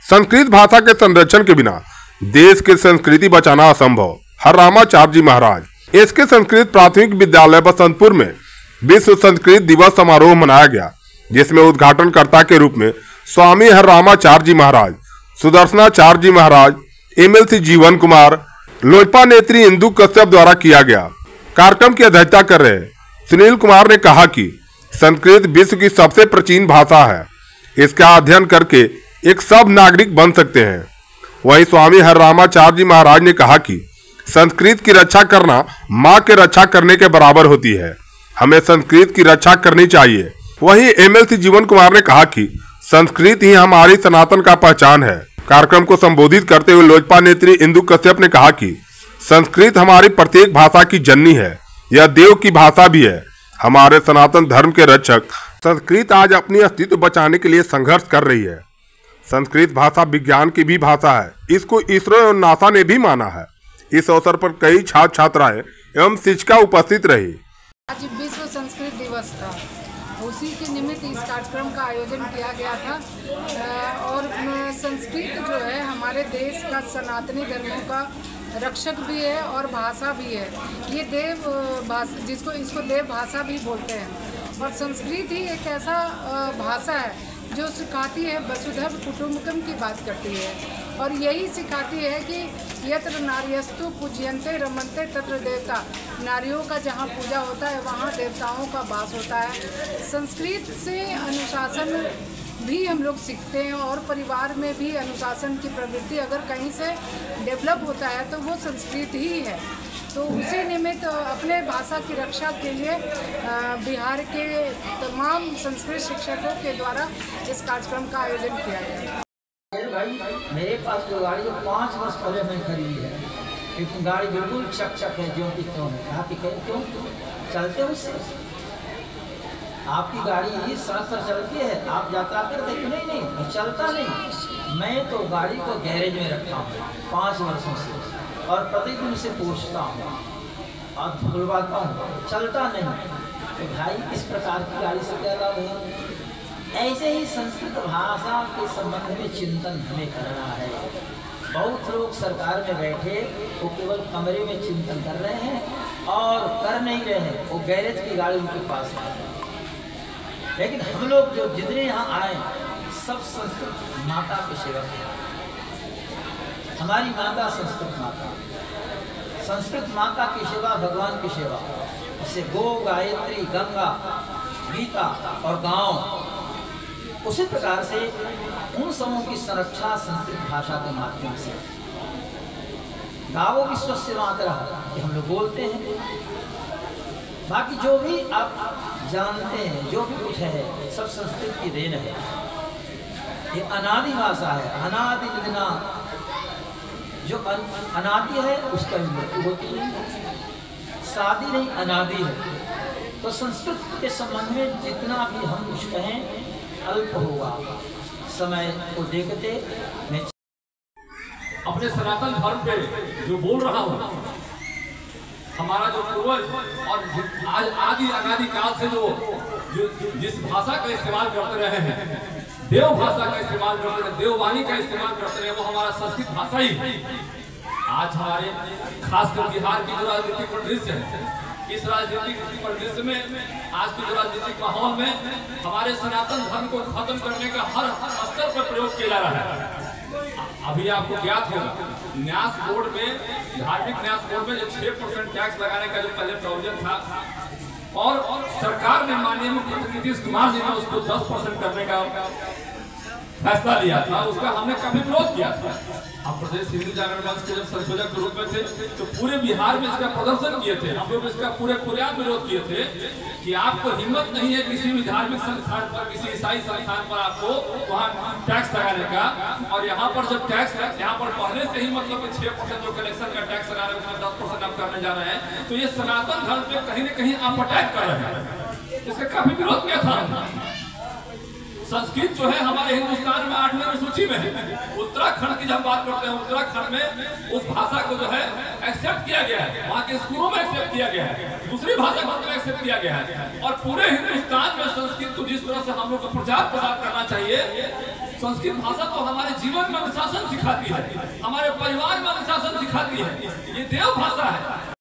संस्कृत भाषा के संरक्षण के बिना देश की संस्कृति बचाना असंभव। हर्रामाचार्य जी महाराज। इसके संस्कृत प्राथमिक विद्यालय बसंतपुर में विश्व संस्कृत दिवस समारोह मनाया गया, जिसमें उद्घाटनकर्ता के रूप में स्वामी हर्रामाचार्य जी महाराज, सुदर्शनाचार्य जी महाराज, MLC जीवन कुमार, लोजपा नेत्री इंदु कश्यप द्वारा किया गया। कार्यक्रम की अध्यक्षता कर रहे सुनील कुमार ने कहा कि संस्कृत विश्व की सबसे प्राचीन भाषा है, इसका अध्ययन करके एक सब नागरिक बन सकते हैं। वहीं स्वामी हर्रामाचार्य जी महाराज ने कहा कि संस्कृत की रक्षा करना माँ के रक्षा करने के बराबर होती है, हमें संस्कृत की रक्षा करनी चाहिए। वहीं MLC जीवन कुमार ने कहा कि संस्कृत ही हमारी सनातन का पहचान है। कार्यक्रम को संबोधित करते हुए लोजपा नेत्री इंदु कश्यप ने कहा कि संस्कृत हमारी प्रत्येक भाषा की जननी है, यह देव की भाषा भी है। हमारे सनातन धर्म के रक्षक संस्कृत आज अपनी अस्तित्व बचाने के लिए संघर्ष कर रही है। संस्कृत भाषा विज्ञान की भी भाषा है, इसको इसरो और नासा ने भी माना है। इस अवसर पर कई छात्र छात्राएं एवं शिक्षिका उपस्थित रही। आज विश्व संस्कृत दिवस था, उसी के निमित्त इस कार्यक्रम का आयोजन किया गया था। और संस्कृत जो है हमारे देश का सनातनी धर्मों का रक्षक भी है और भाषा भी है। ये देव भाषा, इसको देव भाषा भी बोलते हैं। और संस्कृत ही एक ऐसा भाषा है जो सिखाती है वसुधैव कुटुम्बकम की बात करती है, और यही सिखाती है कि यत्र नार्यस्तु पूज्यन्ते रमन्ते तत्र देवता। नारियों का जहाँ पूजा होता है वहाँ देवताओं का वास होता है। संस्कृत से अनुशासन भी हम लोग सीखते हैं, और परिवार में भी अनुशासन की प्रवृत्ति अगर कहीं से डेवलप होता है तो वो संस्कृत ही है। तो उसी निमित्त अपने भाषा की रक्षा के लिए बिहार के तमाम संस्कृत शिक्षकों के द्वारा इस कार्यक्रम का आयोजन किया गया। भाई मेरे पास जो गाड़ी 5 वर्ष पहले मैं खरीदी है, एक गाड़ी बिल्कुल चक है, जो कि क्यों है आप क्यों चलते हो उससे? आपकी गाड़ी सड़क पर चलती है, आप यात्रा करते क्यों? नहीं चलता नहीं। मैं तो गाड़ी को गैरेज में रखता हूँ 5 वर्षों से, और प्रतिदिन से पूछता हूँ और खुलवाता हूँ, चलता नहीं। तो भाई इस प्रकार की गाड़ी से क्या लाभ है? ऐसे ही संस्कृत भाषा के संबंध में चिंतन हमें करना है। बहुत लोग सरकार में बैठे वो केवल कमरे में चिंतन कर रहे हैं और कर नहीं रहे हैं, वो गैरेज की गाड़ी उनके पास है। लेकिन हम लोग जो जितने यहाँ आए सब संस्कृत माता के सेवक हैं। हमारी माता संस्कृत माता, संस्कृत माता की सेवा भगवान की सेवा। जैसे गो, गायत्री, गंगा, गीता और गांव, उसी प्रकार से उन समूह की संरक्षा संस्कृत भाषा के माध्यम से। गावो विश्वस्य मातरः कि हम लोग बोलते हैं। बाकी जो भी आप जानते हैं, जो भी कुछ है, सब संस्कृत की देन है। ये अनादि भाषा है, अनादि विघ्ना। जो अनादि है उसका मृत्यु होती नहीं, शादी नहीं, अनादि है। तो संस्कृत के संबंध में जितना भी हम कुछ कहें अल्प होगा। समय को देखते मैं अपने सनातन धर्म पे जो बोल रहा हूँ, हमारा जो पूर्वज और आज आदि अनादि काल से जो जिस भाषा का इस्तेमाल करते रहे हैं, देव भाषा का इस्तेमाल करते रहे, देववाणी का इस्तेमाल करते रहे, वो हमारा संस्कृत भाषा ही है। आज हमारे खासकर बिहार की जो राजनीतिक परिदृश्य है, इस राजनीतिक परिदृश्य में आज के जो राजनीतिक माहौल में हमारे सनातन धर्म को खत्म करने का हर स्तर पर प्रयोग किया जा रहा है। अभी आपको ज्ञात होगा न्यास बोर्ड में, धार्मिक न्यास बोर्ड में जो 6% टैक्स लगाने का जो पहले प्रोविजन था, और सरकार ने माननीय मुख्यमंत्री नीतीश कुमार जी ने उसको 10% करने का फैसला लिया था। उसका हमने काफी विरोध किया था। हम प्रदेश हिंदू जागरण मंच के जब संयोजक के रूप में थे तो पूरे बिहार में इसका प्रदर्शन किए थे। हम लोग इसका पूरे खुलेआम विरोध किए थे कि आपको हिम्मत नहीं है किसी भी धार्मिक संस्थान पर, किसी ईसाई संस्थान पर आपको वहाँ टैक्स लगाने का, और यहाँ पर जब टैक्स यहाँ पर पहले से ही मतलब 6% जो कलेक्शन का टैक्स लगा रहे हैं उसमें 10% आप करने जा रहे हैं, तो ये सनातन धर्म पे कहीं न कहीं आप अटैक कर रहे हैं। इसका काफी विरोध किया था। संस्कृत जो है हमारे हिंदुस्तान में 8वीं अनुसूची में है। उत्तराखंड की जब बात करते हैं, उत्तराखंड में उस भाषा को जो है एक्सेप्ट किया गया है, वहाँ के स्कूलों में एक्सेप्ट किया गया है, दूसरी भाषा को एक्सेप्ट किया गया है। और पूरे हिंदुस्तान में संस्कृत को जिस तरह से हम लोग को प्रचार प्रसार करना चाहिए, संस्कृत भाषा तो हमारे जीवन में अनुशासन सिखाती है, हमारे परिवार में अनुशासन सिखाती है। ये देव भाषा